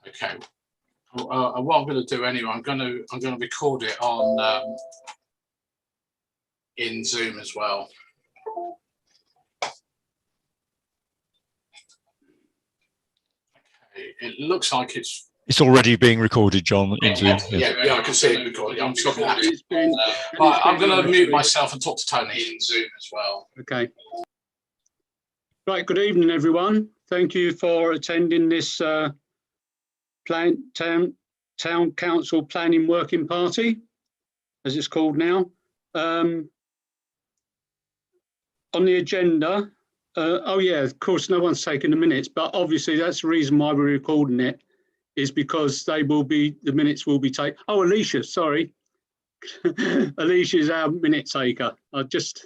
Okay. What I'm going to do anyway, I'm going to record it on in Zoom as well. Okay. It looks like it's already being recorded, John, in Zoom. Yeah, I can see it recorded. I'm just looking at it. Right, I'm going to mute myself and talk to Tony in Zoom as well. Okay. Right, good evening, everyone. Thank you for attending this Town Council Planning Working Party, as it's called now. On the agenda, oh yeah, of course, no one's taken the minutes, but obviously that's the reason why we're recording it, is because the minutes will be taken. Oh, Alicia, sorry. Alicia is our minute taker. I just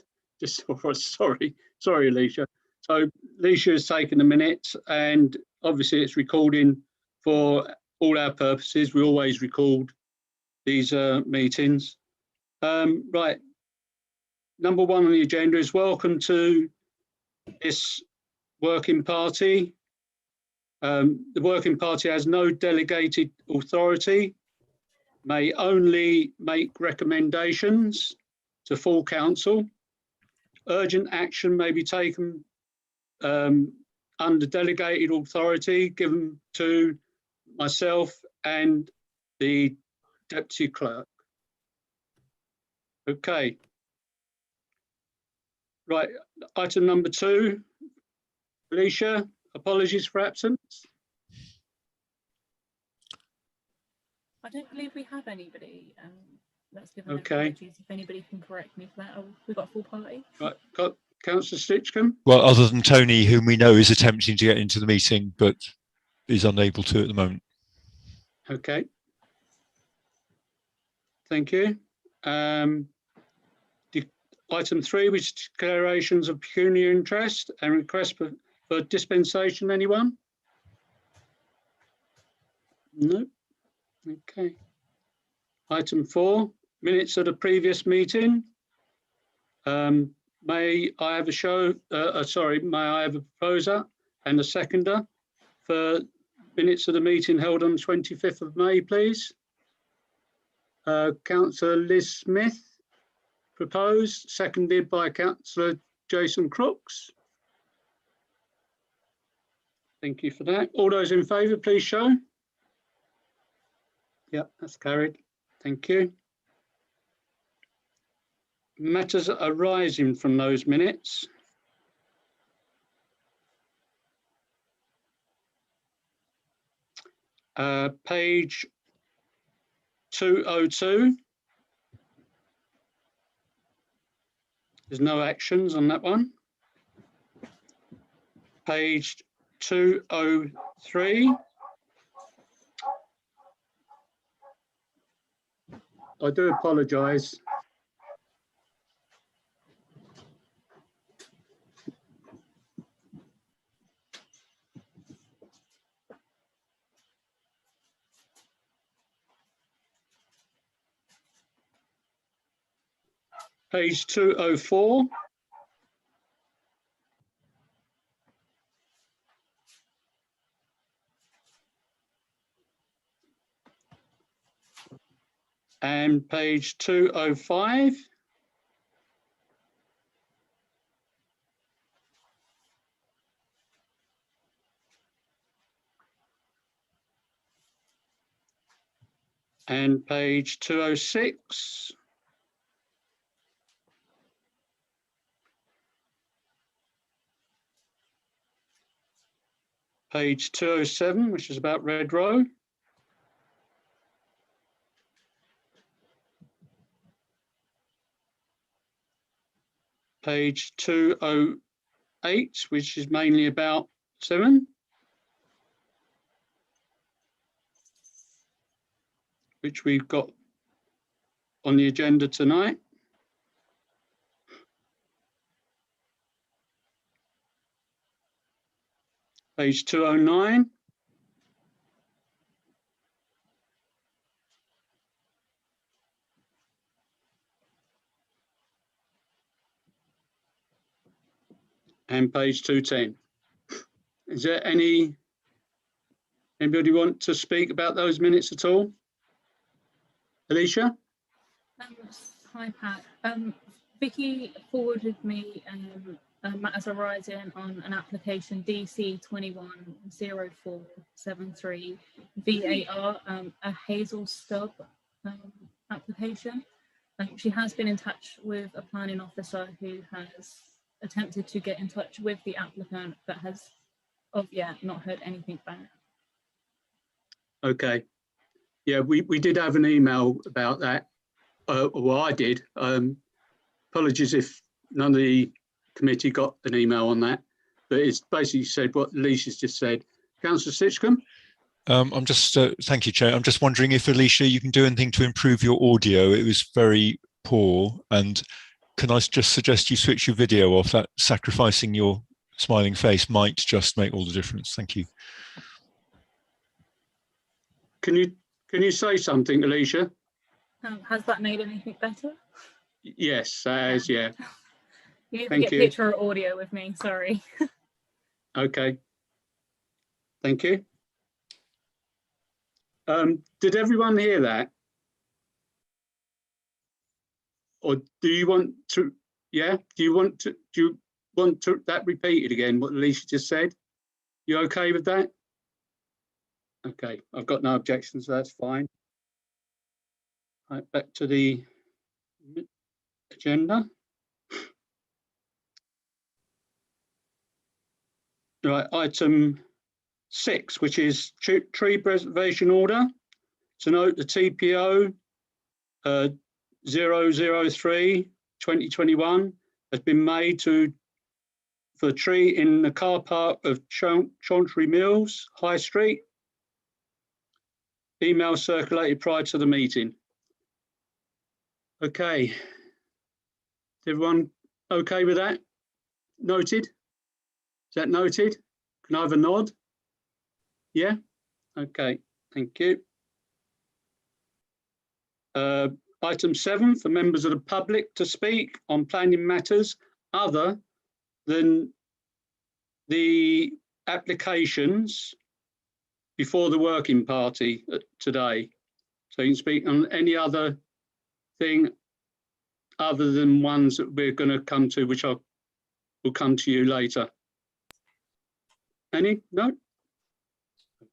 sorry, Alicia. So Alicia has taken the minutes, and obviously it's recording for all our purposes. We always record these meetings. Right, number one on the agenda is welcome to this working party. The working party has no delegated authority, may only make recommendations to full council. Urgent action may be taken under delegated authority given to myself and the deputy clerk. Okay. Right, item number 2. Alicia, apologies for absence. I don't believe we have anybody that's given Okay. apologies. If anybody can correct me for that. Oh, we've got a full party. Right, got Councillor Stitchcombe. Well, other than Tony, whom we know is attempting to get into the meeting, but is unable to at the moment. Okay. Thank you. Item 3, which is declarations of pecuniary interest and request for dispensation. Anyone? No. Okay. Item 4, minutes of the previous meeting. May I have may I have a proposer and a seconder for minutes of the meeting held on 25th of May, please? Councillor Liz Smith proposed, seconded by Councillor Jason Crooks. Thank you for that. All those in favour, please show. Yep, that's carried. Thank you. Matters arising from those minutes. Page 202. There's no actions on that one. Page 203. I do apologise. Page 204. And page 205. And page 206. Page 207, which is about Red Row. Page 208, which is mainly about 7. Which we've got on the agenda tonight. Page 209. and page 210. Is there anybody want to speak about those minutes at all? Alicia? Hi, Pat. Vicky forwarded me matters arising on an application DC 210473 VAR, a Hazel Stubb application. She has been in touch with a planning officer who has attempted to get in touch with the applicant, but has not heard anything back. Okay. Yeah, we did have an email about that. Well, I did. Apologies if none of the committee got an email on that, but it's basically said what Alicia's just said. Councillor Sitchcombe? I'm just, thank you, Chair. I'm just wondering if, Alicia, you can do anything to improve your audio. It was very poor. And can I just suggest you switch your video off? That sacrificing your smiling face might just make all the difference. Thank you. Can you say something, Alicia? Has that made anything better? Yes, that is, yeah. You need to Thank get you. picture or audio with me, sorry. Okay. Thank you. Did everyone hear that? Or do you want to, yeah? Do you want that repeated again, what Alicia just said? You okay with that? Okay, I've got no objections, so that's fine. Right, back to the agenda. Right, item 6, which is tree preservation order. To note the TPO 003/2021 has been made for a tree in the car park of Chauncey Mills, High Street. Email circulated prior to the meeting. Okay. Is everyone okay with that? Noted? Is that noted? Can I have a nod? Yeah? Okay, thank you. Item 7, for members of the public to speak on planning matters other than the applications before the working party today. So you can speak on any other thing other than ones that we're going to come to, which will come to you later. Any? No?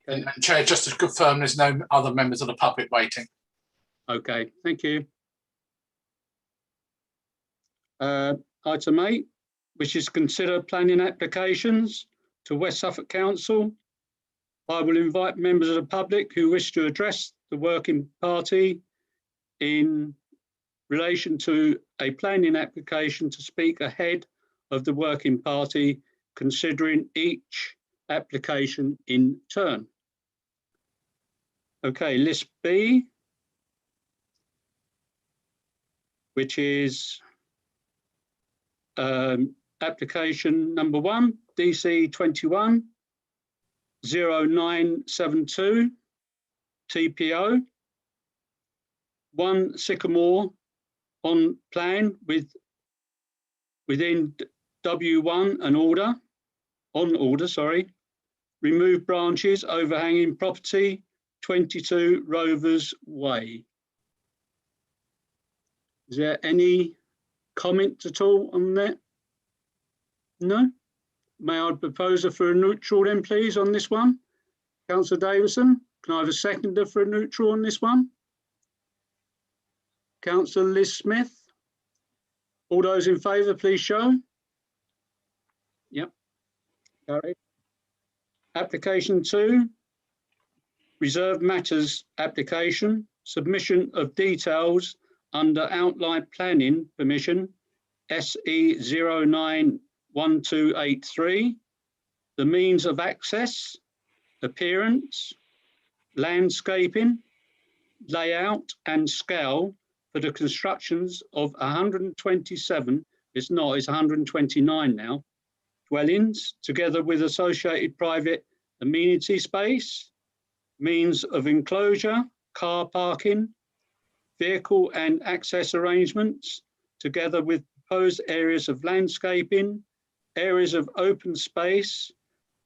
Okay. And Chair, just to confirm, there's no other members of the public waiting. Okay, thank you. Item 8, which is consider planning applications to West Suffolk Council. I will invite members of the public who wish to address the working party in relation to a planning application to speak ahead of the working party, considering each application in turn. Okay, list B, which is application number 1, DC 210972 TPO, 1 Sycamore on plan within W1 and on order, remove branches overhanging property 22 Rovers Way. Is there any comment at all on that? No? May I propose for a neutral then, please, on this one? Councillor Davison, can I have a seconder for a neutral on this one? Councillor Liz Smith. All those in favour, please show. Yep. Carried. Application 2, reserved matters application, submission of details under outline planning permission SE 091283, the means of access, appearance, landscaping, layout and scale for the constructions of 127, it's 129 now, dwellings, together with associated private amenity space, means of enclosure, car parking, vehicle and access arrangements, together with proposed areas of landscaping, areas of open space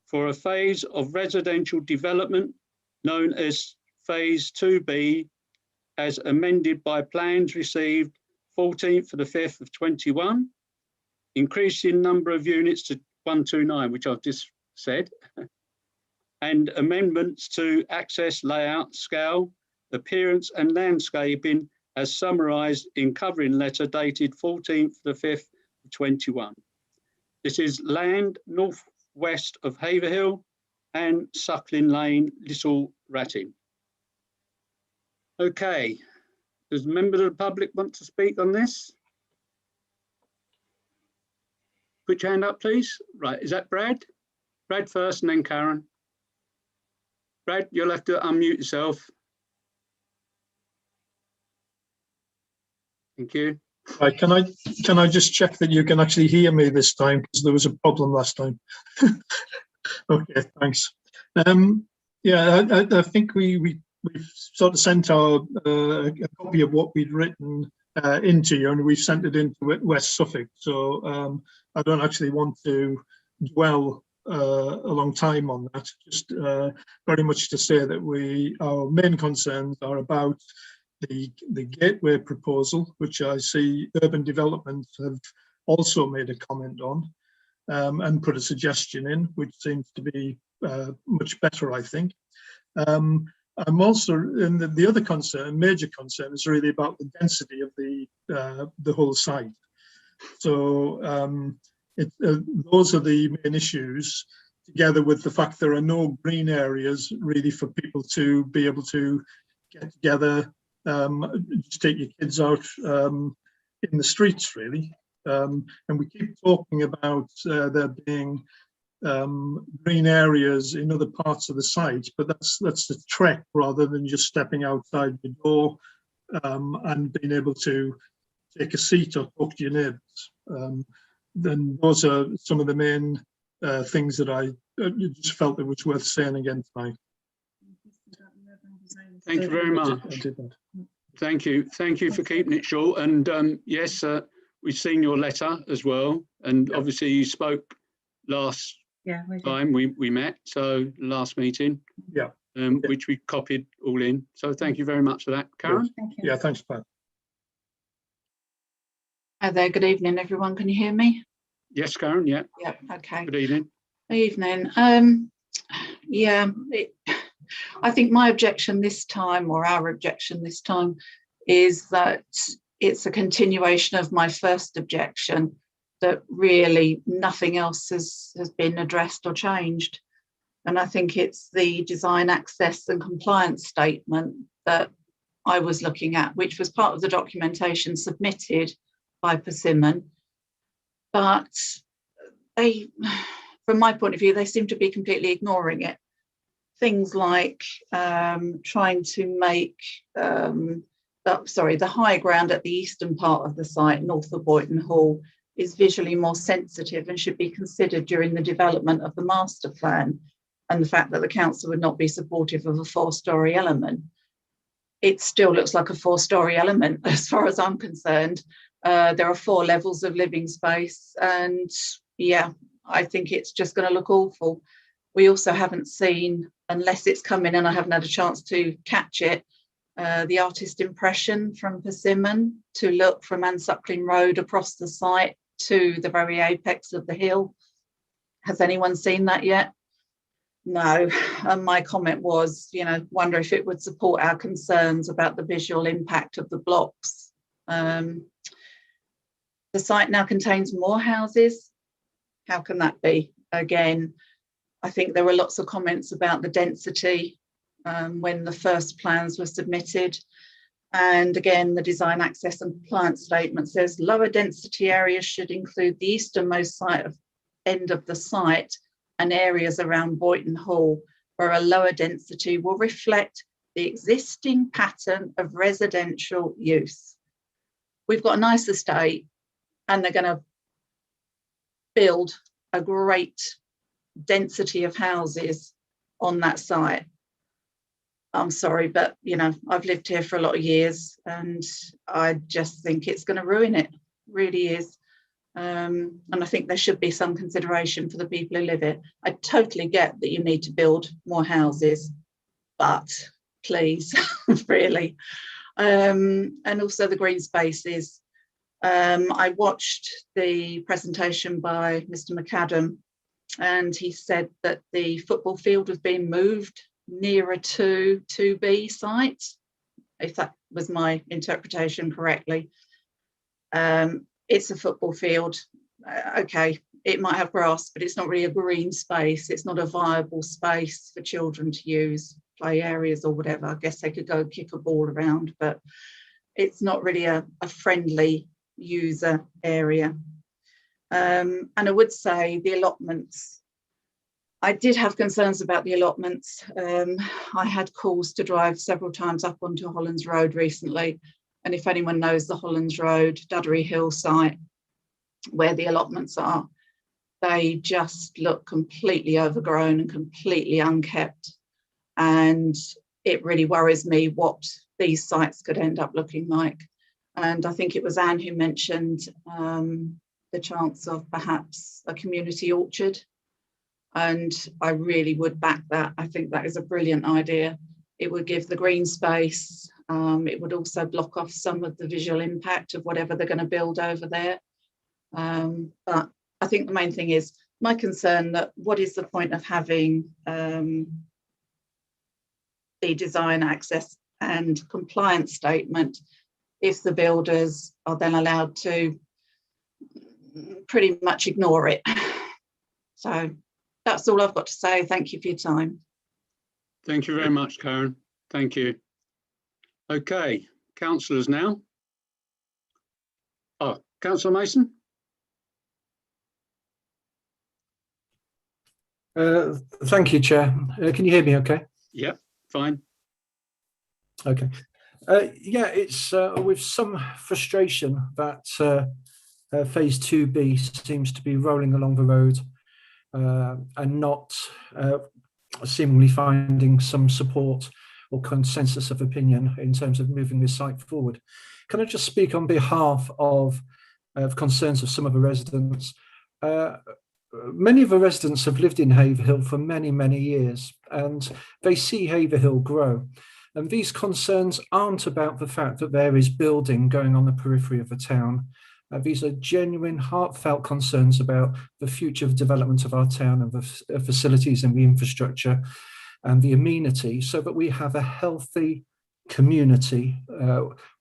for a phase of residential development known as Phase 2B, as amended by plans received 14th of the 5th of 21, increasing number of units to 129, which I've just said, and amendments to access, layout, scale, appearance and landscaping as summarised in covering letter dated 14th of the 5th of 21. This is land northwest of Haverhill and Suckling Lane, Little Ratting. Okay, does a member of the public want to speak on this? Put your hand up, please. Right, is that Brad? Brad first and then Karen. Brad, you'll have to unmute yourself. Thank you. Right, can I just check that you can actually hear me this time, because there was a problem last time. Okay, thanks. Yeah, I think we've sort of sent our a copy of what we'd written into you, and we've sent it into West Suffolk. So I don't actually want to dwell a long time on that. Just very much to say that our main concerns are about the gateway proposal, which I see urban development have also made a comment on and put a suggestion in, which seems to be much better, I think. I'm also, and the other concern, major concern, is really about the density of the whole site. So those are the main issues, together with the fact there are no green areas really for people to be able to get together, just take your kids out in the streets, really. And we keep talking about there being green areas in other parts of the site, but that's the trek rather than just stepping outside the door and being able to take a seat or talk to your neighbours. Then those are some of the main things that I just felt it was worth saying again tonight. Thank you very much. I did that. Thank you. Thank you for keeping it short. And yes, we've seen your letter as well. And obviously you spoke last time we met, so last meeting, which we copied all in. So thank you very much for that. Karen? Thank you. Yeah, thanks, Pat. Hi there, good evening everyone, can you hear me? Yes, Karen, yeah. Yeah, okay. Good evening. Good evening. Yeah, I think my objection this time, or our objection this time, is that it's a continuation of my first objection, that really nothing else has been addressed or changed. And I think it's the design access and compliance statement that I was looking at, which was part of the documentation submitted by Persimmon. But they, from my point of view, they seem to be completely ignoring it. Things like trying to make, the high ground at the eastern part of the site, north of Boyton Hall, is visually more sensitive and should be considered during the development of the master plan, and the fact that the council would not be supportive of a 4-storey element. It still looks like a 4-storey element as far as I'm concerned. There are 4 levels of living space, and yeah, I think it's just going to look awful. We also haven't seen, unless it's come in and I haven't had a chance to catch it, the artist impression from Persimmon to look from Ansuckling Road across the site to the very apex of the hill. Has anyone seen that yet? No. And my comment was, wonder if it would support our concerns about the visual impact of the blocks. The site now contains more houses. How can that be? Again, I think there were lots of comments about the density when the first plans were submitted. And again, the design access and compliance statement says lower density areas should include the easternmost end of the site and areas around Boyton Hall, where a lower density will reflect the existing pattern of residential use. We've got a nice estate and they're going to build a great density of houses on that site. I'm sorry, but I've lived here for a lot of years and I just think it's going to ruin it. Really is. And I think there should be some consideration for the people who live here. I totally get that you need to build more houses, but please, really. And also the green spaces. I watched the presentation by Mr. McAdam, and he said that the football field was being moved nearer to 2B site, if that was my interpretation correctly. It's a football field. Okay, it might have grass, but it's not really a green space. It's not a viable space for children to use, play areas or whatever. I guess they could go kick a ball around, but it's not really a friendly user area. And I would say the allotments, I did have concerns about the allotments. I had calls to drive several times up onto Hollands Road recently. And if anyone knows the Hollands Road, Duddery Hill site, where the allotments are, they just look completely overgrown and completely unkept. And it really worries me what these sites could end up looking like. And I think it was Anne who mentioned the chance of perhaps a community orchard. And I really would back that. I think that is a brilliant idea. It would give the green space. It would also block off some of the visual impact of whatever they're going to build over there. But I think the main thing is my concern that what is the point of having the design, access and compliance statement if the builders are then allowed to pretty much ignore it. So that's all I've got to say. Thank you for your time. Thank you very much, Karen. Thank you. Okay, councillors now. Oh, Councillor Mason. Thank you, Chair. Can you hear me okay? Yep, fine. Okay. Yeah, it's with some frustration that phase 2B seems to be rolling along the road and not seemingly finding some support or consensus of opinion in terms of moving this site forward. Can I just speak on behalf of concerns of some of the residents? Many of the residents have lived in Haverhill for many, many years, and they see Haverhill grow. And these concerns aren't about the fact that there is building going on the periphery of the town. These are genuine, heartfelt concerns about the future of development of our town and the facilities and the infrastructure and the amenity, so that we have a healthy community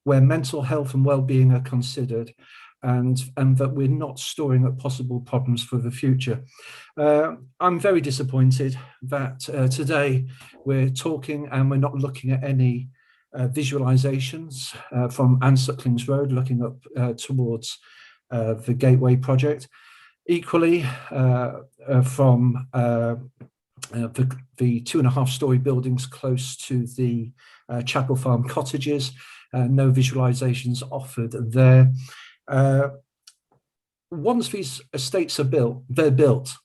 where mental health and well-being are considered, and that we're not storing up possible problems for the future. I'm very disappointed that today we're talking and we're not looking at any visualizations from Anne Suckling's Road looking up towards the Gateway project. Equally, from the 2.5-storey buildings close to the Chapel Farm cottages, no visualizations offered there. Once these estates are built, they're built.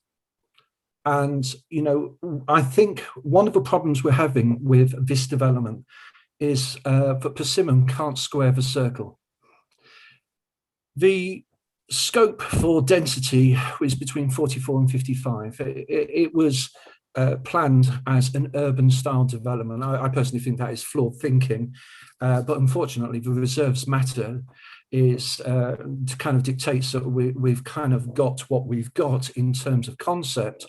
And, you know, I think one of the problems we're having with this development is that Persimmon can't square the circle. The scope for density was between 44 and 55. It was planned as an urban style development. I personally think that is flawed thinking, but unfortunately the reserves matter is kind of dictates that we've kind of got what we've got in terms of concept.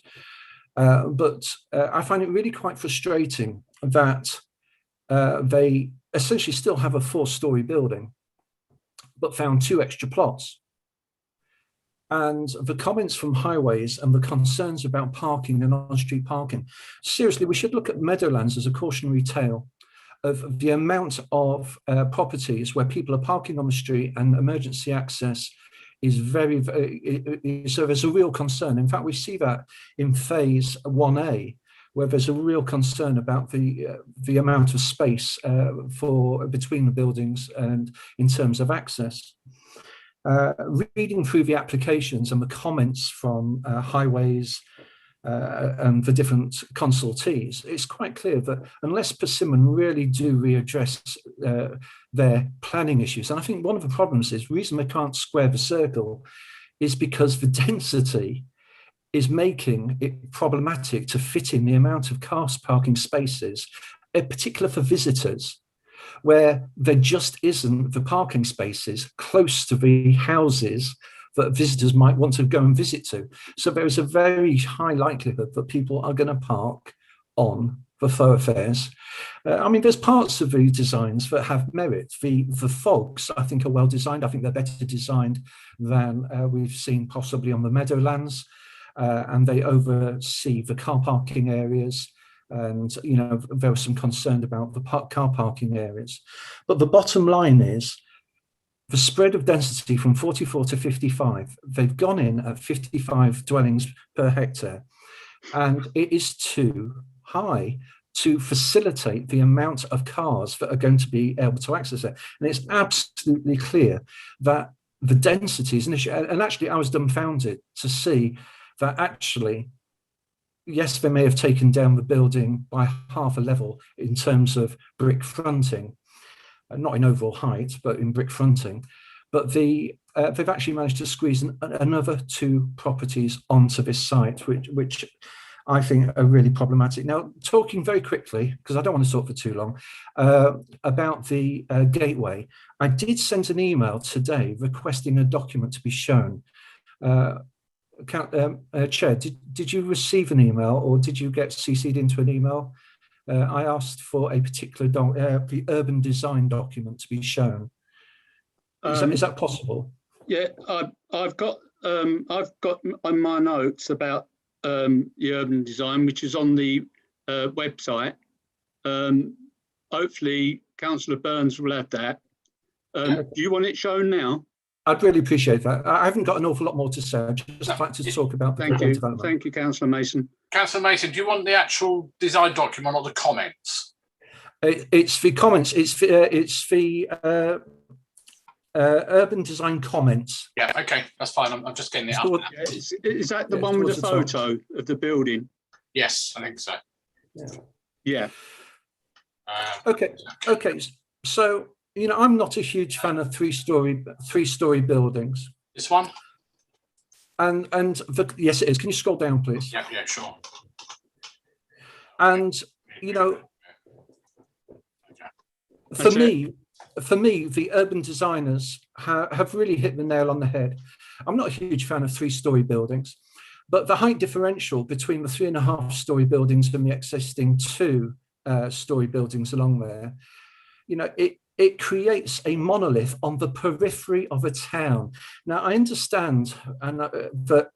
But I find it really quite frustrating that they essentially still have a 4-storey building, but found 2 extra plots. And the comments from Highways and the concerns about parking and on-street parking, seriously, we should look at Meadowlands as a cautionary tale of the amount of properties where people are parking on the street and emergency access is very, so there's a real concern. In fact, we see that in phase 1A, where there's a real concern about the amount of space for between the buildings and in terms of access. Reading through the applications and the comments from Highways and the different consultees, it's quite clear that unless Persimmon really do readdress their planning issues, and I think one of the problems is the reason they can't square the circle is because the density is making it problematic to fit in the amount of car parking spaces, in particular for visitors, where there just isn't the parking spaces close to the houses that visitors might want to go and visit to. So there is a very high likelihood that people are going to park on the thoroughfares. I mean, there's parts of the designs that have merit. The fogs, I think, are well designed. I think they're better designed than we've seen possibly on the Meadowlands, and they oversee the car parking areas. And, you know, there was some concern about the car parking areas. But the bottom line is the spread of density from 44 to 55. They've gone in at 55 dwellings per hectare, and it is too high to facilitate the amount of cars that are going to be able to access it. And it's absolutely clear that the density is an issue. And actually, I was dumbfounded to see that actually, yes, they may have taken down the building by half a level in terms of brick fronting, not in overall height, but in brick fronting. But they've actually managed to squeeze another 2 properties onto this site, which I think are really problematic. Now, talking very quickly, because I don't want to talk for too long, about the gateway, I did send an email today requesting a document to be shown. Chair, did you receive an email, or did you get CC'd into an email? I asked for a particular the urban design document to be shown. Is that possible? Yeah, I've got on my notes about the urban design, which is on the website. Hopefully, Councillor Burns will have that. Do you want it shown now? I'd really appreciate that. I haven't got an awful lot more to say. I'd just like to talk about the development. Thank you, Councillor Mason. Councillor Mason, do you want the actual design document or the comments? It's the comments. It's the urban design comments. Yeah, okay, that's fine. I'm just getting it up. Is that the one with the photo of the building? Yes, I think so. Yeah. Okay. So, you know, I'm not a huge fan of three-story buildings. This one? Yes, it is. Can you scroll down, please? Yeah, sure. And, you know, for me, the urban designers have really hit the nail on the head. I'm not a huge fan of three-story buildings, but the height differential between the 3.5-story buildings and the existing 2-story buildings along there, you know, it creates a monolith on the periphery of a town. Now, I understand that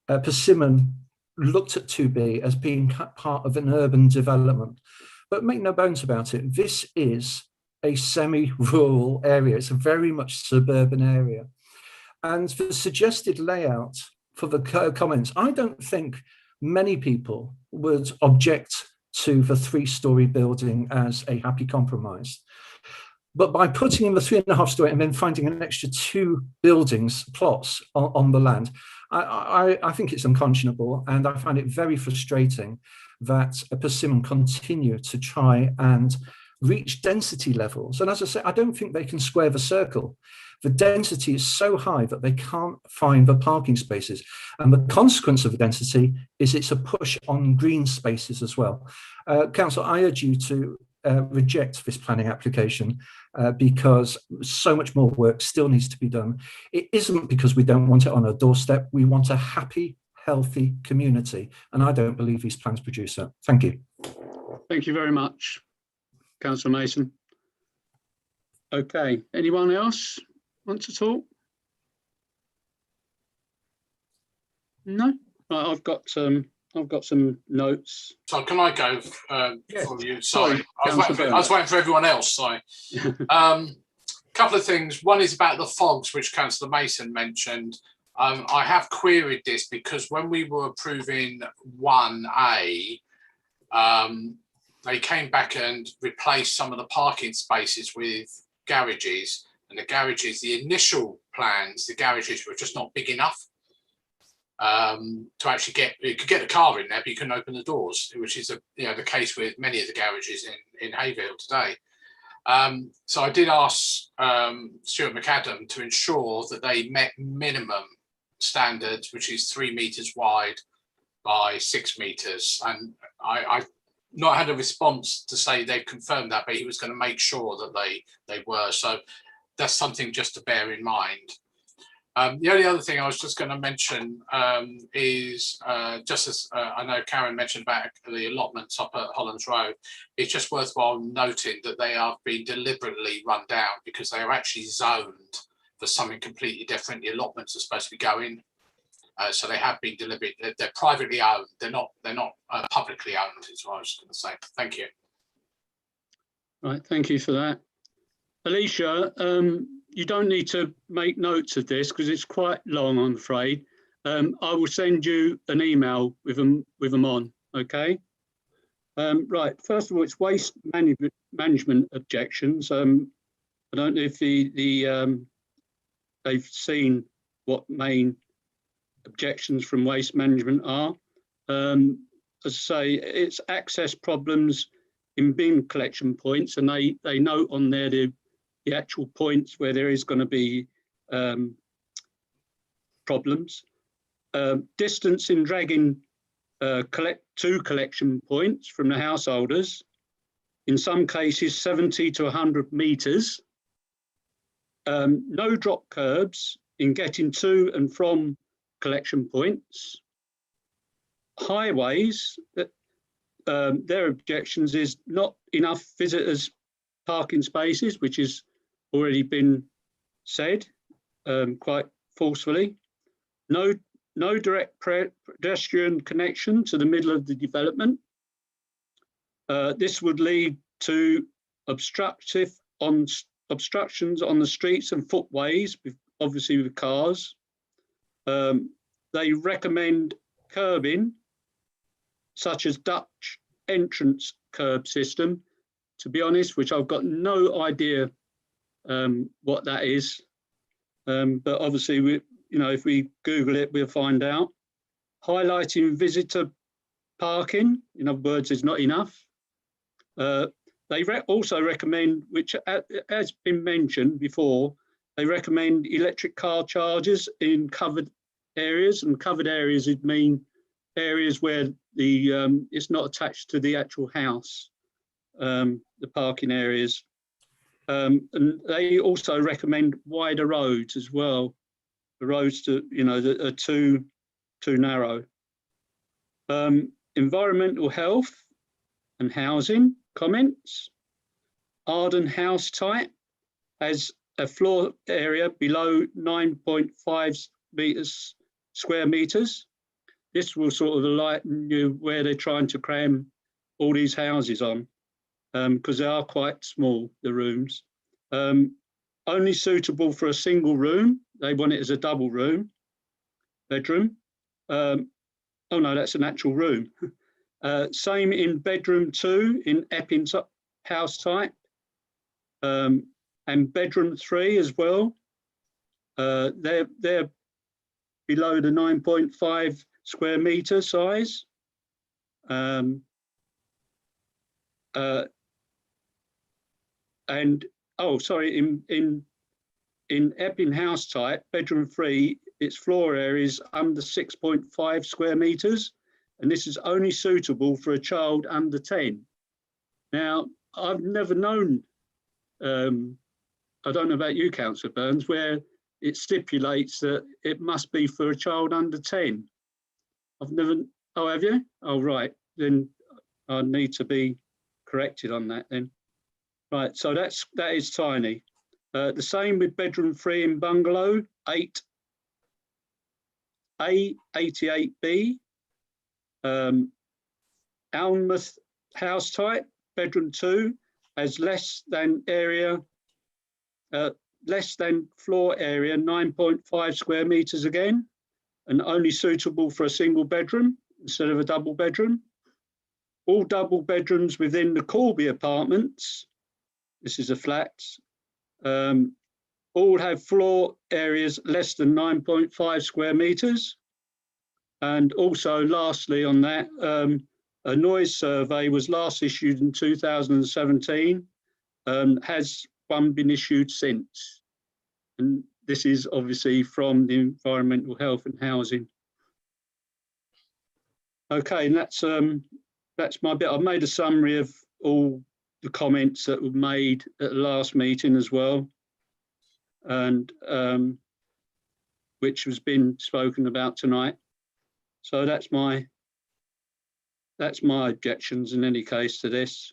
Persimmon looked at 2B as being part of an urban development, but make no bones about it, this is a semi-rural area. It's a very much suburban area. And the suggested layout for the comments, I don't think many people would object to the 3-story building as a happy compromise. But by putting in the 3.5-story and then finding an extra 2 buildings, plots on the land, I think it's unconscionable, and I find it very frustrating that Persimmon continue to try and reach density levels. And as I say, I don't think they can square the circle. The density is so high that they can't find the parking spaces. And the consequence of the density is it's a push on green spaces as well. Council, I urge you to reject this planning application because so much more work still needs to be done. It isn't because we don't want it on our doorstep. We want a happy, healthy community. And I don't believe these plans produce that. Thank you. Thank you very much, Councillor Mason. Okay, anyone else want to talk? No, right, I've got some notes. So can I go Yes. for you? Sorry, I Councillor was waiting for everyone else. Sorry. Couple of things. One is about the fogs, which Councillor Mason mentioned. I have queried this because when we were approving 1A, they came back and replaced some of the parking spaces with garages, and the initial plans, the garages were just not big enough to actually you could get a car in there, but you couldn't open the doors, which is the case with many of the garages in Haverhill today. So I did ask Stuart McAdam to ensure that they met minimum standards, which is 3 meters wide by 6 meters. And I not had a response to say they confirmed that, but he was going to make sure that they were. So that's something just to bear in mind. The only other thing I was just going to mention is just as I know Karen mentioned about the allotments up at Hollands Road, it's just worthwhile noting that they are being deliberately run down because they are actually zoned for something completely different. The allotments are supposed to be going, so they have been deliberate. They're privately owned. They're not publicly owned. Is what I was going to say. Thank you. Right, thank you for that, Alicia. You don't need to make notes of this because it's quite long, I'm afraid. I will send you an email with them on, okay? Right, first of all, it's waste management objections. I don't know if they've seen what main objections from waste management are. As I say, it's access problems in bin collection points, and they note on there the actual points where there is going to be problems. Distance in dragging to collection points from the householders, in some cases 70 to 100 metres. No drop curbs in getting to and from collection points. Highways, their objections is not enough visitors parking spaces, which has already been said quite forcefully. No direct pedestrian connection to the middle of the development. This would lead to obstructions on the streets and footways, obviously with cars. They recommend curbing, such as Dutch entrance curb system, to be honest, which I've got no idea what that is. But obviously, if we Google it, we'll find out. Highlighting visitor parking, in other words, is not enough. They also recommend, which has been mentioned before, they recommend electric car chargers in covered areas, and covered areas would mean areas where it's not attached to the actual house, the parking areas. And they also recommend wider roads as well. The roads that are too narrow. Environmental health and housing comments. Arden house type has a floor area below 9.5 square meters. This will sort of enlighten you where they're trying to cram all these houses on, because they are quite small, the rooms. Only suitable for a single room. They want it as a double bedroom. Oh no, that's an actual room. Same in bedroom 2 in Epping's house type, and bedroom 3 as well. They're below the 9.5 square meter size. And oh, sorry, in Epping house type, bedroom 3, its floor area is under 6.5 square meters, and this is only suitable for a child under 10. Now, I've never known, I don't know about you, Councillor Burns, where it stipulates that it must be for a child under 10. I've never, oh, have you? Oh, right, then I need to be corrected on that then. Right, so that is tiny. The same with bedroom 3 in bungalow 8A, 88B. Alnmouth house type, bedroom 2, has less than floor area, 9.5 square meters again, and only suitable for a single bedroom instead of a double bedroom. All double bedrooms within the Corby apartments, this is a flat, all have floor areas less than 9.5 square meters. And also, lastly on that, a noise survey was last issued in 2017, has one been issued since. And this is obviously from the environmental health and housing. Okay, and that's my bit. I've made a summary of all the comments that were made at the last meeting as well, and which has been spoken about tonight. So that's my objections in any case to this.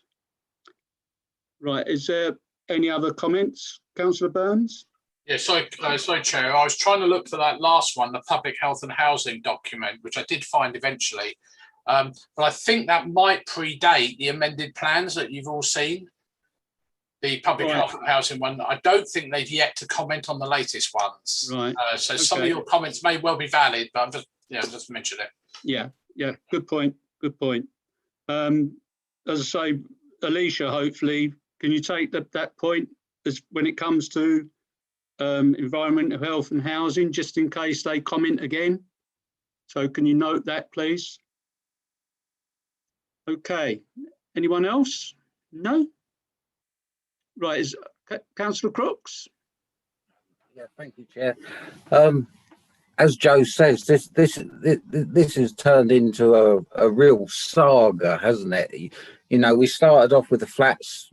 Right, is there any other comments, Councillor Burns? Yeah, sorry, Chair. I was trying to look for that last one, the public health and housing document, which I did find eventually. But I think that might predate the amended plans that you've all seen. The public health and housing one. I don't think they've yet to comment on the latest ods. Right. So some of your comments may well be valid, but I'm just mentioning it. Yeah. Good point. As I say, Alicia, hopefully, can you take that point as when it comes to environmental health and housing, just in case they comment again? So can you note that, please? Okay. Anyone else? No? Right, is Councillor Crooks? Yeah, thank you, Chair. As Joe says, this has turned into a real saga, hasn't it? You know, we started off with the flats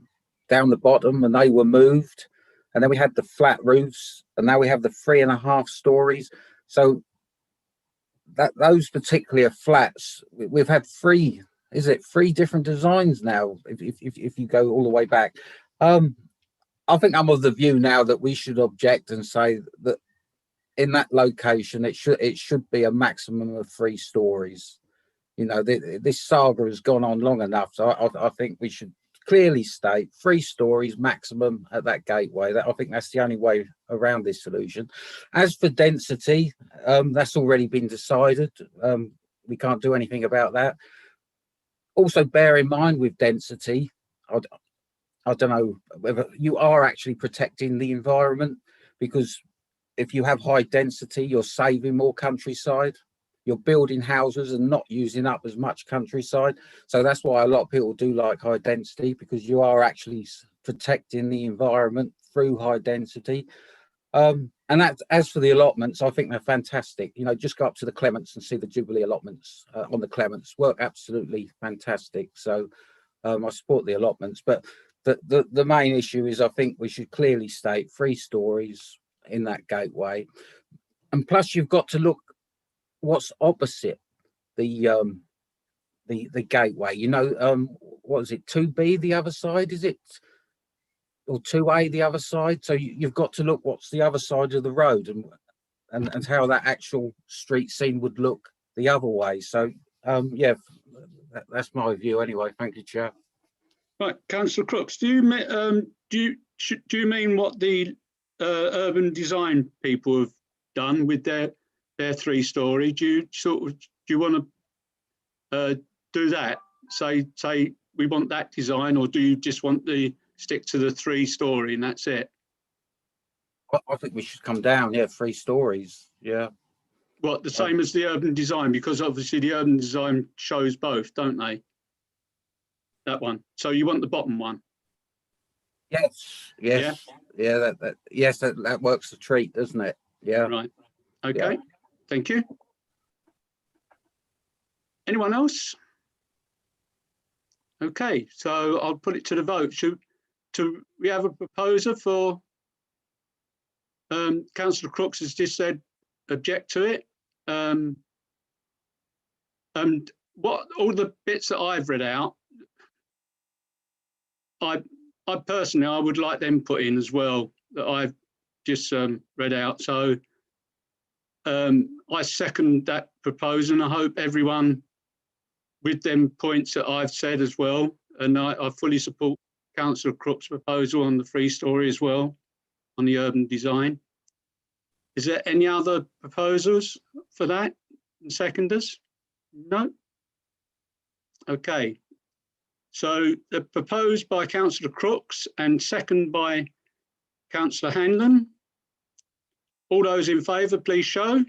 down the bottom, and they were moved, and then we had the flat roofs, and now we have the 3.5 stories. So that those particular flats, we've had three different designs now. If you go all the way back. I think I'm of the view now that we should object and say that in that location it should be a maximum of 3 stories. You know, this saga has gone on long enough, so I think we should clearly state 3 stories maximum at that gateway. I think that's the only way around this solution. As for density, that's already been decided. We can't do anything about that. Also, bear in mind with density, I don't know whether you are actually protecting the environment, because if you have high density, you're saving more countryside. You're building houses and not using up as much countryside. So that's why a lot of people do like high density, because you are actually protecting the environment through high density. And that, as for the allotments, I think they're fantastic. You know, just go up to the Clements and see the Jubilee allotments on the Clements. Work absolutely fantastic. So I support the allotments, but the main issue is I think we should clearly state 3 stories in that gateway. And plus you've got to look what's opposite the gateway. You know, what is it, 2B the other side, is it? Or 2A the other side? So you've got to look what's the other side of the road and how that actual street scene would look the other way. So yeah, that's my view anyway. Thank you, Chair. Right, Councillor Crooks, do you mean what the urban design people have done with their 3-story? Do you want to do that? Say we want that design, or do you just want to stick to the 3-story and that's it? I think we should come down. Yeah, 3 stories. Yeah. What, the same as the urban design? Because obviously the urban design shows both, don't they? That one. So you want the bottom one? Yes. Yeah. That works a treat, doesn't it? Yeah. Right. Okay. Yeah. Thank you. Anyone else? Okay, so I'll put it to the vote. We have a proposer for Councillor Crooks has just said object to it. And what all the bits that I've read out, I personally, I would like them put in as well, that I've just read out. So I second that proposal, and I hope everyone with them points that I've said as well. And I fully support Councillor Crooks' proposal on the 3-story as well, on the urban design. Is there any other proposals for that and seconders? No? Okay. So the proposed by Councillor Crooks and second by Councillor Hanlon. All those in favour, please show.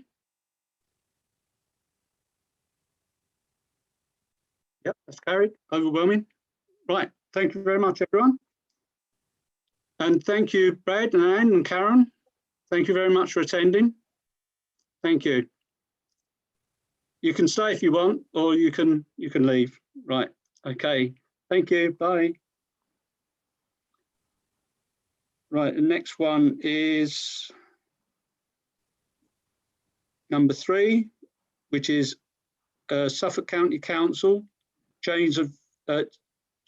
Yep, that's carried, overwhelming. Right, thank you very much, everyone. And thank you, Brad and Anne and Karen. Thank you very much for attending. Thank you. You can stay if you want, or you can leave. Right. Okay. Thank you. Bye. Right. The next one is number 3, which is Suffolk County Council, change of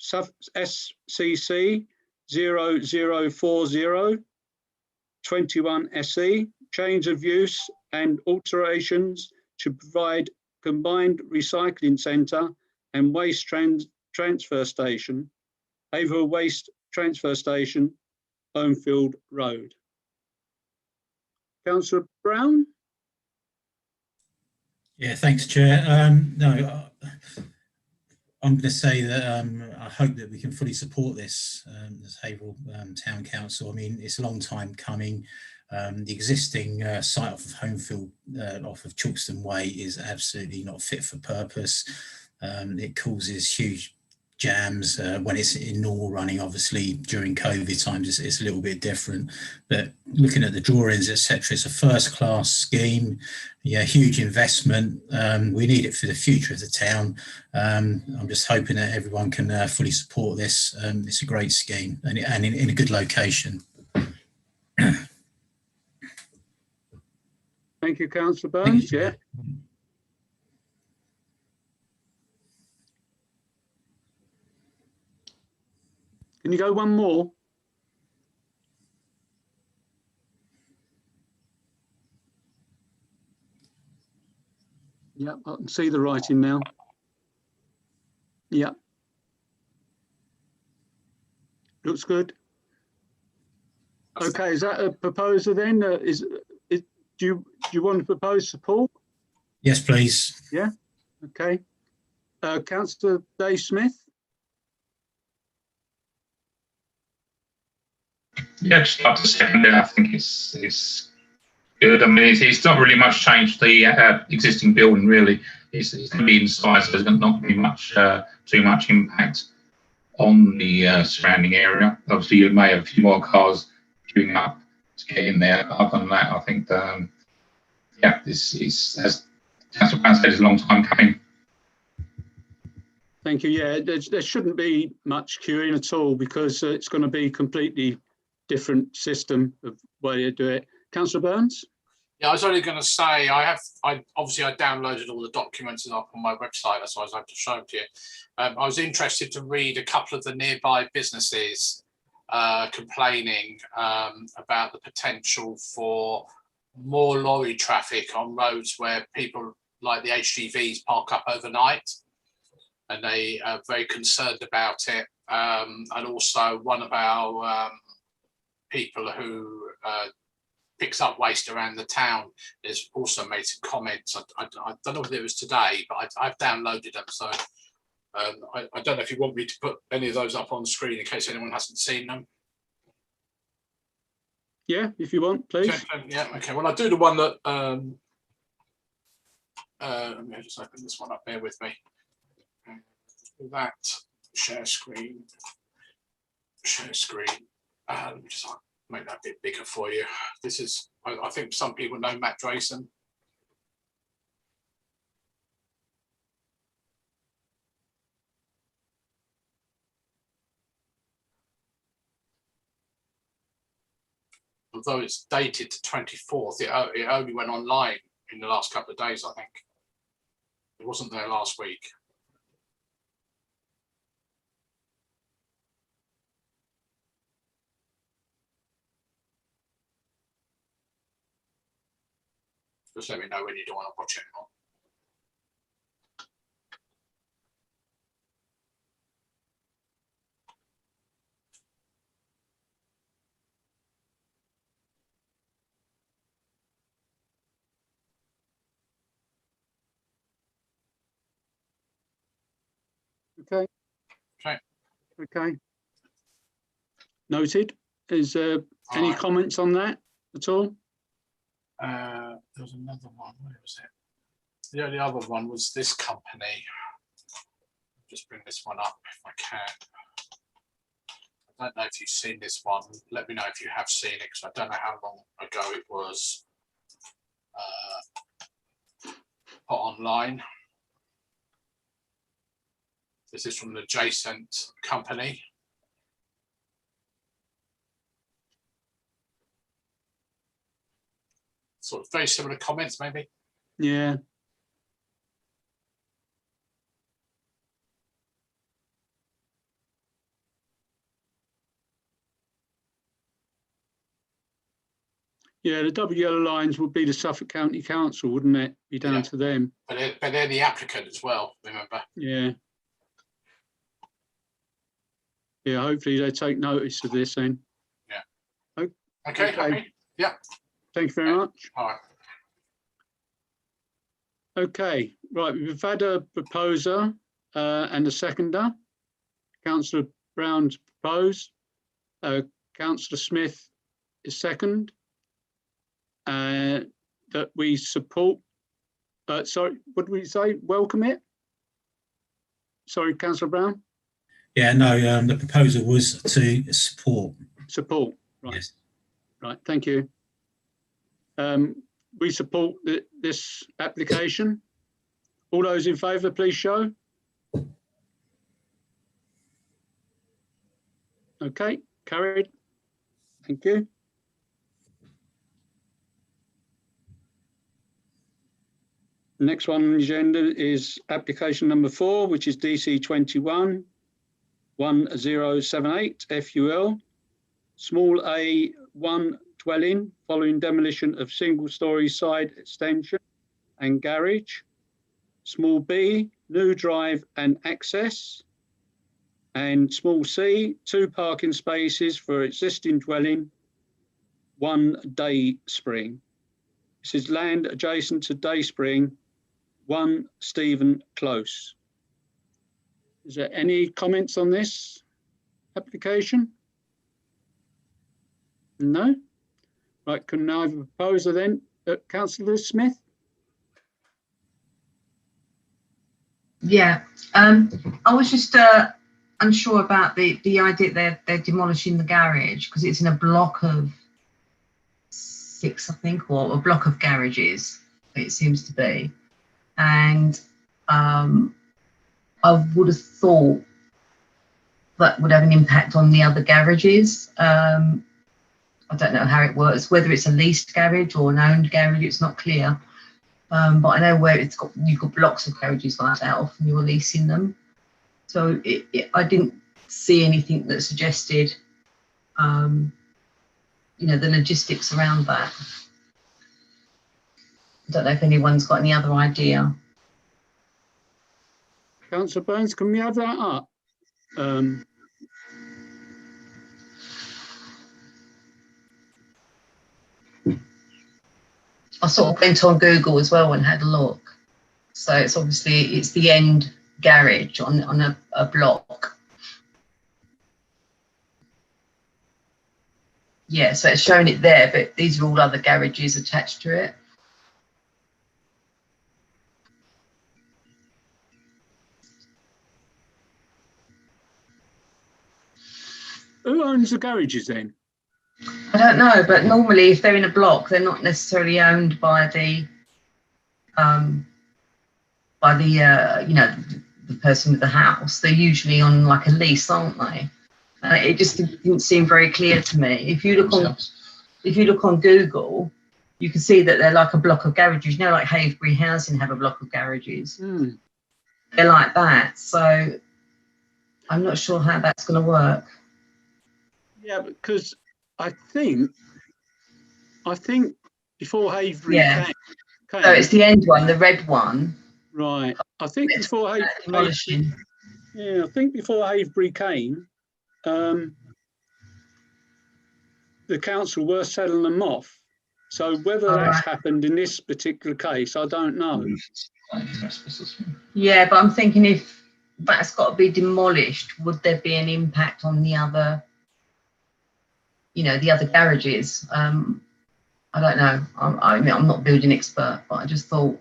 SCC 0040 21 SE, change of use and alterations to provide combined recycling centre and waste transfer station, Haverhill Waste Transfer Station, Homefield Road. Councillor Brown? Yeah, thanks, Chair. No, I'm going to say that I hope that we can fully support this as Haverhill Town Council. I mean, it's a long time coming. The existing site off of Homefield, off of Chalkston Way, is absolutely not fit for purpose. It causes huge jams when it's in normal running. Obviously, during COVID times, it's a little bit different. But looking at the drawings, etc., it's a first-class scheme. Yeah, huge investment. We need it for the future of the town. I'm just hoping that everyone can fully support this. It's a great scheme and in a good location. Thank you, Councillor Burns. Yeah. Can you go one more? Yeah, I can see the writing now. Yeah. Looks good. Okay, is that a proposer then? Do you want to propose support? Yes, please. Yeah. Okay. Councillor Dave Smith. Yeah, just like to second it. I think it's good. I mean, it's not really much changed the existing building. Really, it's going to be in size. So there's not going to be much too much impact on the surrounding area. Obviously, you may have a few more cars queuing up to get in there. But other than that, I think yeah, this is, as Councillor Brown said, it's a long time coming. Thank you. Yeah, there shouldn't be much queuing at all because it's going to be completely different system of way you do it. Councillor Burns? Yeah, I was only going to say I obviously downloaded all the documents and up on my website. That's why I was able to show them to you. I was interested to read a couple of the nearby businesses complaining about the potential for more lorry traffic on roads where people like the HGVs park up overnight, and they are very concerned about it. And also one of our people who picks up waste around the town has also made some comments. I don't know if it was today, but I've downloaded them. So I don't know if you want me to put any of those up on the screen in case anyone hasn't seen them. Yeah, if you want, please. Yeah, okay. Well, I'll do the one that, let me just open this one up there with me. That, share screen. Let me just make that a bit bigger for you. This is, I think some people know Matt Drayson. Although it's dated to 24th, it only went online in the last couple of days, I think. It wasn't there last week. Just let me know when you don't want to watch it anymore. Okay. Okay. Okay. Noted. Is there any comments on that at all? There was another one. Where was it? The only other one was this company. Just bring this one up if I can. don't know if you've seen this one. Let me know if you have seen it, because I don't know how long ago it was put online. This is from an adjacent company. Sort of very similar comments, maybe. Yeah. Yeah, the double yellow lines would be the Suffolk County Council, wouldn't it? Be down to them. But they're the applicant as well, remember? Yeah. Yeah, hopefully they take notice of this then. Yeah. Okay. Happy? Yeah. Thank you very much. All right. Okay, right, we've had a proposer and a seconder. Councillor Brown's proposed. Councillor Smith is second. That we support. Sorry, what did we say? Welcome it? Sorry, Councillor Brown? Yeah, no, the proposal was to support. Support, right. Yes. Right, thank you. We support this application. All those in favour, please show. Okay, carried. Thank you. The next one on the agenda is application number 4, which is DC 21-1078 FUL. Small A1 dwelling following demolition of single-storey side extension and garage. Small B, new drive and access. And small C, 2 parking spaces for existing dwelling, 1 day spring. This is land adjacent to Day Spring, 1 Stephen Close. Is there any comments on this application? No? Right, can I have a proposer then? Councillor Smith? Yeah, I was just unsure about the idea that they're demolishing the garage because it's in a block of 6, I think, or a block of garages, it seems to be. And I would have thought that would have an impact on the other garages. I don't know how it works, whether it's a leased garage or an owned garage, it's not clear. But I know where you've got blocks of garages like that, often you're leasing them. So I didn't see anything that suggested, the logistics around that. I don't know if anyone's got any other idea. Councillor Burns, can we have that up? I sort of went on Google as well and had a look. So it's the end garage on a block. Yeah, so it's showing it there, but these are all other garages attached to it. Who owns the garages then? I don't know, but normally if they're in a block, they're not necessarily owned by the person with the house. They're usually on like a lease, aren't they? It just didn't seem very clear to me. If you look on Google, you can see that they're like a block of garages. You know, like Haverhill Housing have a block of garages. Mm. They're like that. So I'm not sure how that's going to work. Yeah, because I think before Haverhill came, so it's the end one, the red one. Right. I think before Haverhill came, the council were selling them off. So whether that's happened in this particular case, I don't know. Yeah, but I'm thinking if that's got to be demolished, would there be an impact on the other, the other garages? I don't know. I mean, I'm not a building expert, but I just thought,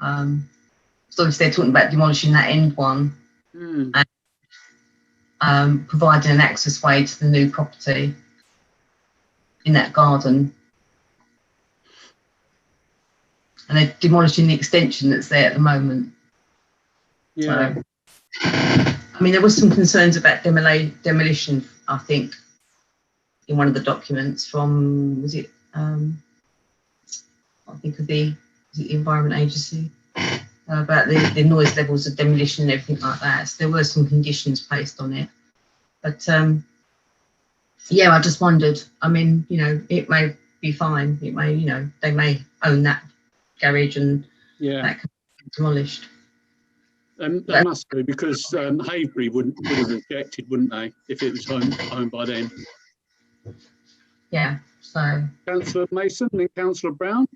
so obviously they're talking about demolishing that end one. Mm. And providing an access way to the new property in that garden. And they're demolishing the extension that's there at the moment. Yeah. So, I mean, there was some concerns about demolition, I think, in one of the documents from, was it, I think of the Environment Agency, about the noise levels of demolition and everything like that. So there were some conditions placed on it. But yeah, I just wondered, I mean, you know, it may be fine. It may, you know, they may own that garage and that can be demolished. They must do, because Haverhill would have objected, wouldn't they, if it was owned by them? Yeah, so. Councillor Mason, then Councillor Brown.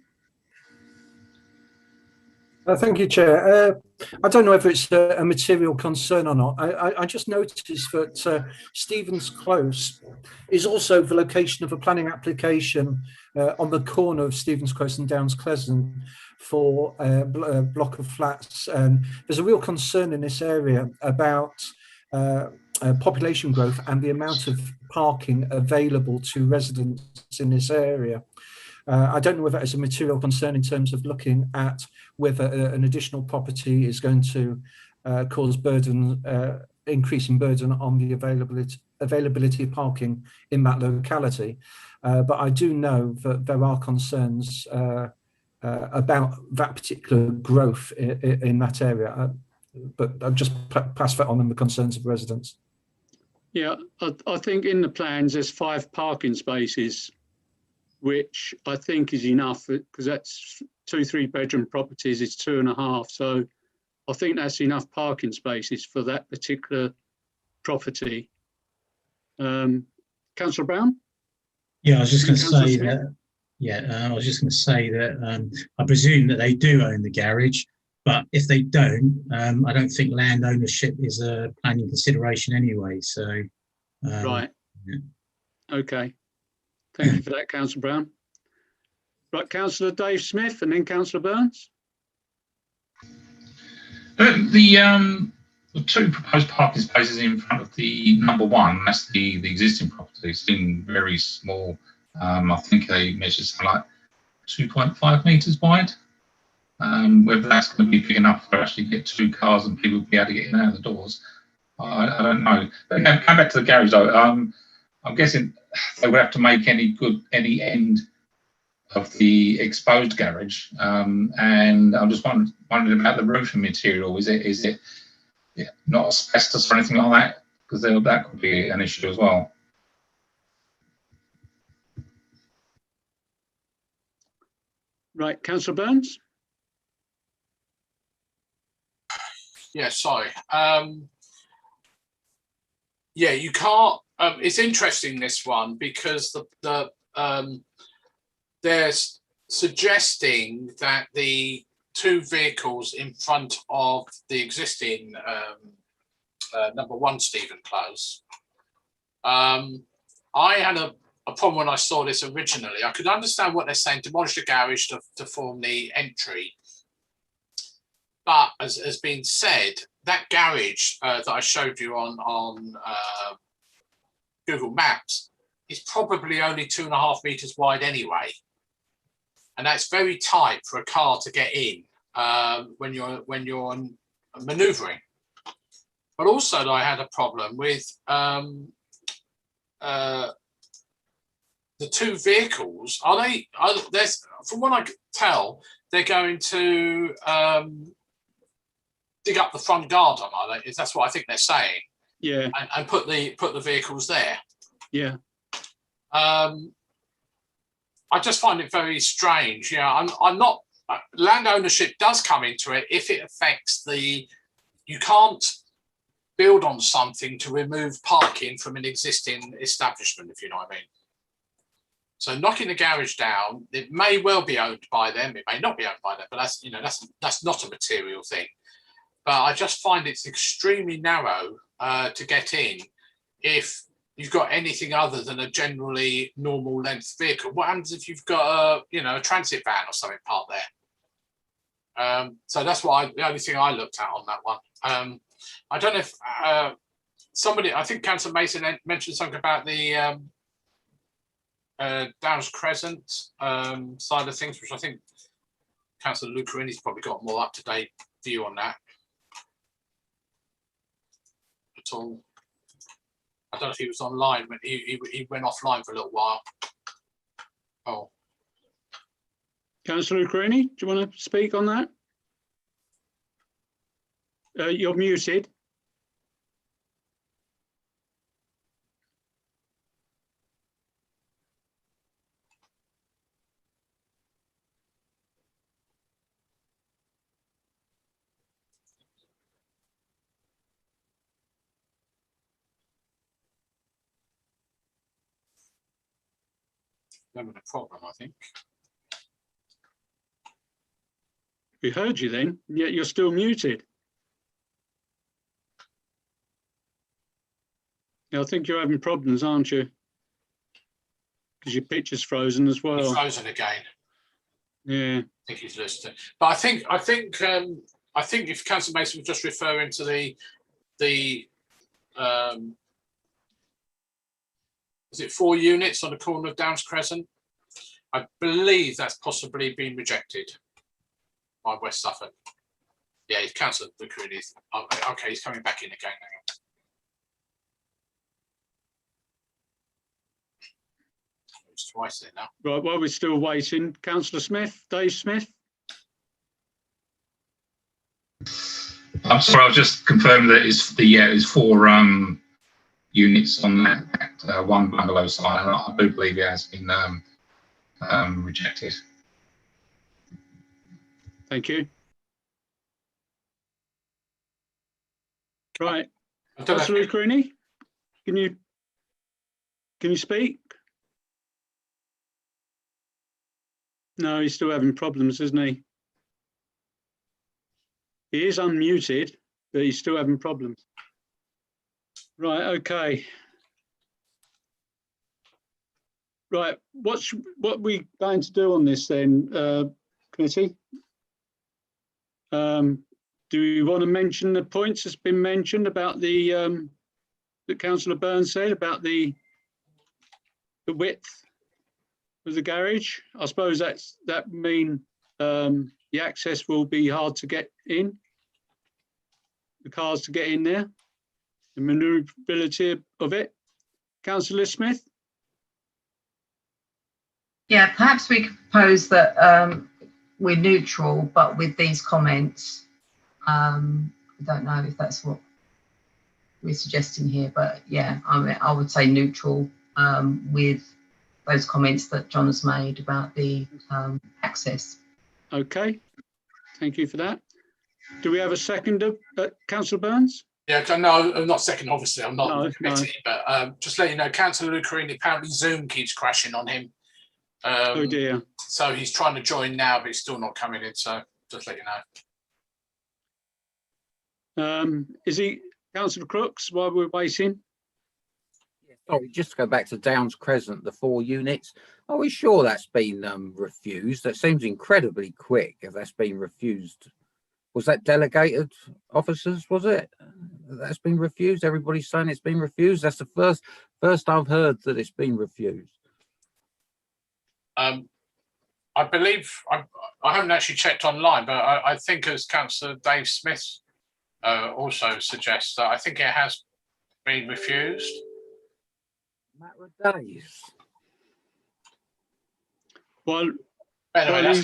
Thank you, Chair. I don't know if it's a material concern or not. I just noticed that Stevens Close is also the location of a planning application on the corner of Stevens Close and Downs Pleasant for a block of flats. And there's a real concern in this area about population growth and the amount of parking available to residents in this area. I don't know whether it's a material concern in terms of looking at whether an additional property is going to cause burden, increasing burden on the availability of parking in that locality. But I do know that there are concerns about that particular growth in that area. But I'll just pass that on the concerns of residents. Yeah, I think in the plans there's 5 parking spaces, which I think is enough, because that's 2 3-bedroom properties, it's 2.5. So I think that's enough parking spaces for that particular property. Councillor Brown? Yeah, I was just going to say that. Yeah, I was just going to say that I presume that they do own the garage, but if they don't, I don't think land ownership is a planning consideration anyway. So. Right. Yeah. Okay. Thank you for that, Councillor Brown. Right, Councillor Dave Smith and then Councillor Burns. The 2 proposed parking spaces in front of the number 1, that's the existing property, seem very small. I think they measure something like 2.5 metres wide. Whether that's going to be big enough to actually get 2 cars and people will be able to get in and out of the doors, I don't know. But again, come back to the garage though. I'm guessing they would have to make any end of the exposed garage, and I'm just wondering about the roofing material. Is it not asbestos or anything like that? Because that could be an issue as well. Right, Councillor Burns. Yeah, sorry. Yeah, you can't. It's interesting, this one, because they're suggesting that the 2 vehicles in front of the existing number 1 Stephen Close. I had a problem when I saw this originally. I could understand what they're saying, demolish the garage to form the entry. But as has been said, that garage that I showed you on Google Maps is probably only 2.5 meters wide anyway. And that's very tight for a car to get in when you're manoeuvring. But also, I had a problem with the 2 vehicles. There's, from what I can tell, they're going to dig up the front garden. That's what I think they're saying. Yeah. And put the vehicles there. Yeah. I just find it very strange. Yeah, I'm not. Land ownership does come into it if it affects you can't build on something to remove parking from an existing establishment, if you know what I mean. So knocking the garage down, it may well be owned by them, it may not be owned by them, but that's not a material thing. But I just find it's extremely narrow to get in if you've got anything other than a generally normal length vehicle. What happens if you've got a transit van or something parked there? So that's the only thing I looked at on that one. I don't know if somebody, I think Councillor Mason mentioned something about the Downs Crescent side of things, which I think Councillor Lucarini's probably got a more up-to-date view on that at all. I don't know if he was online, but he went offline for a little while. Oh. Councillor Lucarini, do you want to speak on that? You're muted. Having a problem, I think. We heard you then, yet you're still muted. Yeah, I think you're having problems, aren't you? Because your picture's frozen as well. He's frozen again. Yeah. I think he's listening. But I think if Councillor Mason was just referring to the is it 4 units on the corner of Downs Crescent? I believe that's possibly been rejected by West Suffolk. Yeah, he's Councillor Lucarini. Okay, he's coming back in again. Hang on. It's twice there now. Right, while we're still waiting, Councillor Smith, Dave Smith. I'm sorry, I was just confirming that it's 4 units on that one bungalow site. I do believe it has been rejected. Thank you. Right, Councillor Lucarini, can you speak? No, he's still having problems, isn't he? He is unmuted, but he's still having problems. Right, okay. Right, what we going to do on this then, committee? Do you want to mention the points that's been mentioned about the that Councillor Burns said about the width of the garage? I suppose that mean the access will be hard to get in, the cars to get in there, the manoeuvrability of it. Councillor Smith? Yeah, perhaps we could propose that we're neutral, but with these comments. I don't know if that's what we're suggesting here, but yeah, I would say neutral with those comments that John has made about the access. Okay, thank you for that. Do we have a seconder, Councillor Burns? Yeah, no, I'm not second, obviously. I'm not No, on the committee, but just let you know, Councillor Lucarini, apparently Zoom keeps crashing on him. Oh dear. So he's trying to join now, but he's still not coming in. So just let you know. Is he Councillor Crooks while we're waiting? Sorry, just to go back to Downs Crescent, the 4 units. Are we sure that's been refused? That seems incredibly quick if that's been refused. Was that delegated officers, was it? That's been refused? Everybody's saying it's been refused? That's the first I've heard that it's been refused. I believe, I haven't actually checked online, but I think as Councillor Dave Smith also suggests, that I think it has been refused. Matter of days. Well, anyway,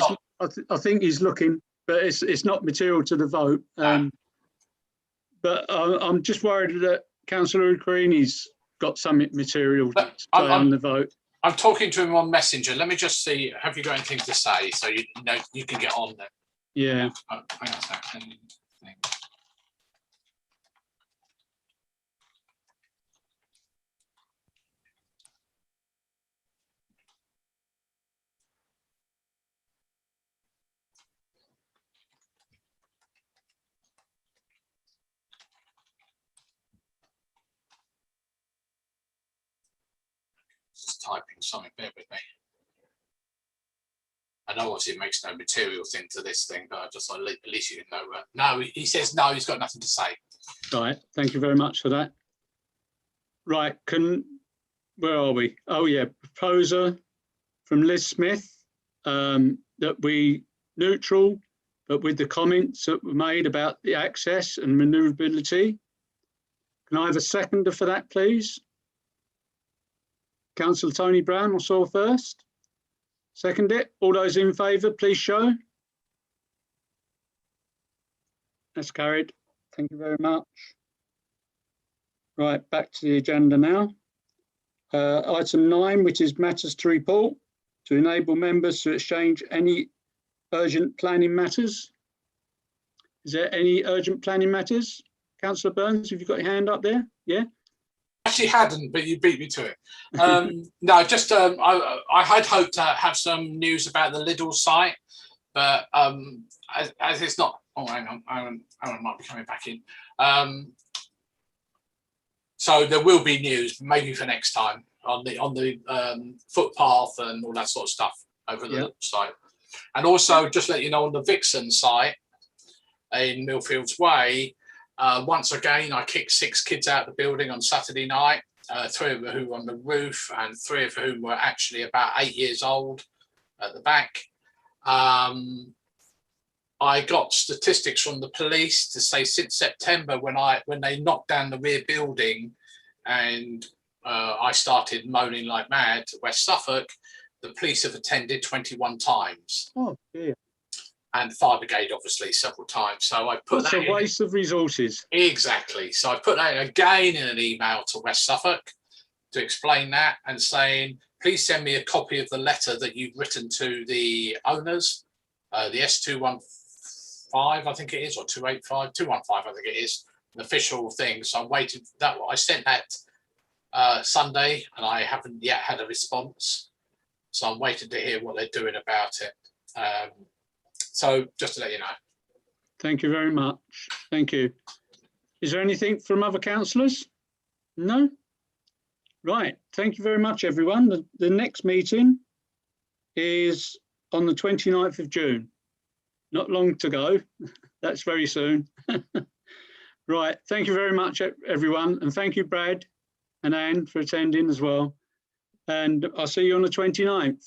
I think he's looking, but it's not material to the vote. But I'm just worried that Councillor Lucarini's got some material to say on the vote. I'm talking to him on Messenger. Let me just see. Have you got anything to say? So you know you can get on there. Yeah. Hang on a second. Just typing something, bear with me. I know obviously it makes no material thing to this thing, but I just thought at least you know. No, he says no, he's got nothing to say. Right, thank you very much for that. Right, where are we? Oh yeah, proposer from Liz Smith, that we neutral, but with the comments that were made about the access and manoeuvrability. Can I have a seconder for that, please? Councillor Tony Brown, I saw first. Second it. All those in favour, please show. That's carried. Thank you very much. Right, back to the agenda now. Item 9, which is matters to report, to enable members to exchange any urgent planning matters. Is there any urgent planning matters? Councillor Burns, have you got your hand up there? Yeah. Actually hadn't, but you beat me to it. No, just I had hoped to have some news about the Lidl site, but as it's not. Oh, hang on, Aaron might be coming back in. So there will be news, maybe for next time, on the footpath and all that sort of stuff over the Lidl site. And also, just let you know, on the Vixen site in Millfields Way, once again, I kicked 6 kids out of the building on Saturday night, 3 of whom were on the roof and 3 of whom were actually about 8 years old at the back. I got statistics from the police to say since September, when they knocked down the rear building and I started moaning like mad to West Suffolk, the police have attended 21 times. Oh, dear. And fire brigade, obviously, several times. So I put That's a waste of resources. Exactly. So I put that again in an email to West Suffolk to explain that and saying, please send me a copy of the letter that you've written to the owners, the S215, I think it is, or 285, 215, I think it is, an official thing. So I'm waiting for that. I sent that Sunday and I haven't yet had a response. So I'm waiting to hear what they're doing about it. So just to let you know. Thank you very much. Thank you. Is there anything from other councillors? No? Right. Thank you very much, everyone. The next meeting is on the 29th of June. Not long to go. That's very soon. Right. Thank you very much, everyone. And thank you, Brad and Anne, for attending as well. And I'll see you on the 29th.